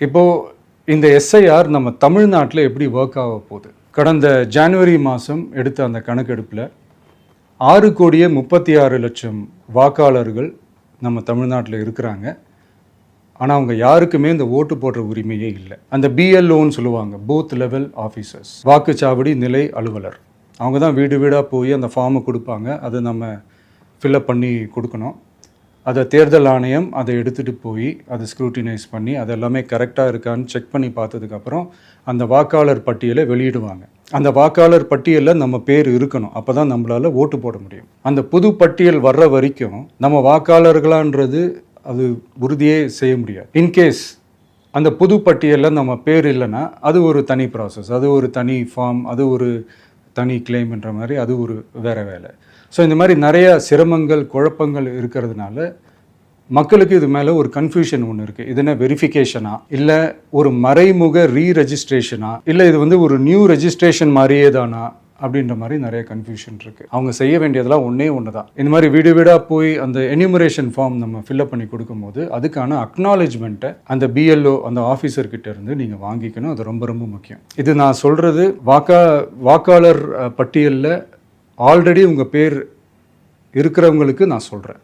இப்போது இந்த எஸ்ஐஆர் நம்ம தமிழ்நாட்டில் எப்படி ஒர்க் ஆக போகுது? கடந்த ஜனவரி மாதம் எடுத்த அந்த கணக்கெடுப்பில் 6,36,00,000 வாக்காளர்கள் நம்ம தமிழ்நாட்டில் இருக்கிறாங்க. ஆனால் அவங்க யாருக்குமே இந்த ஓட்டு போடுற உரிமையே இல்லை. அந்த பிஎல்ஓன்னு சொல்லுவாங்க, பூத் லெவல் ஆஃபீஸர்ஸ், வாக்குச்சாவடி நிலை அலுவலர். அவங்க தான் வீடு வீடாக போய் அந்த ஃபார்மை கொடுப்பாங்க. அதை நம்ம ஃபில்அப் பண்ணி கொடுக்கணும். அதை தேர்தல் ஆணையம் அதை எடுத்துகிட்டு போய் அதை ஸ்க்ரூட்டினைஸ் பண்ணி அது எல்லாமே கரெக்டாக இருக்கான்னு செக் பண்ணி பார்த்ததுக்கப்புறம் அந்த வாக்காளர் பட்டியலை வெளியிடுவாங்க. அந்த வாக்காளர் பட்டியலில் நம்ம பேர் இருக்கணும். அப்போ தான் நம்மளால் ஓட்டு போட முடியும். அந்த புது பட்டியல் வர்ற வரைக்கும் நம்ம வாக்காளர்களான்றது அது உறுதியே செய்ய முடியாது. இன்கேஸ் அந்த புது பட்டியலில் நம்ம பேர் இல்லைன்னா அது ஒரு தனி ப்ராசஸ், அது ஒரு தனி ஃபார்ம், அது ஒரு தனி கிளைம்ன்ற மாதிரி அது ஒரு வேறு வேலை. ஸோ இந்த மாதிரி நிறைய சிரமங்கள் குழப்பங்கள் இருக்கிறதுனால மக்களுக்கு இது மேலே ஒரு கன்ஃபியூஷன் ஒன்று இருக்குது. இது என்ன வெரிஃபிகேஷனா, இல்லை ஒரு மறைமுக ரீரெஜிஸ்ட்ரேஷனா, இல்லை இது வந்து ஒரு நியூ ரெஜிஸ்ட்ரேஷன் மாதிரியே தானா அப்படின்ற மாதிரி நிறைய கன்ஃபியூஷன் இருக்குது. அவங்க செய்ய வேண்டியதெல்லாம் ஒன்று தான். இந்த மாதிரி வீடு வீடாக போய் அந்த என்யூமரேஷன் ஃபார்ம் நம்ம ஃபில்அப் பண்ணி கொடுக்கும்போது அதுக்கான அக்னாலேஜ்மெண்ட்டை அந்த பிஎல்ஓ அந்த ஆஃபீஸர்கிட்ட இருந்து நீங்கள் வாங்கிக்கணும். அது ரொம்ப ரொம்ப முக்கியம். இது நான் சொல்கிறது வாக்காளர் பட்டியலில் ஆல்ரெடி உங்கள் பேர் இருக்கிறவங்களுக்கு நான் சொல்கிறேன்.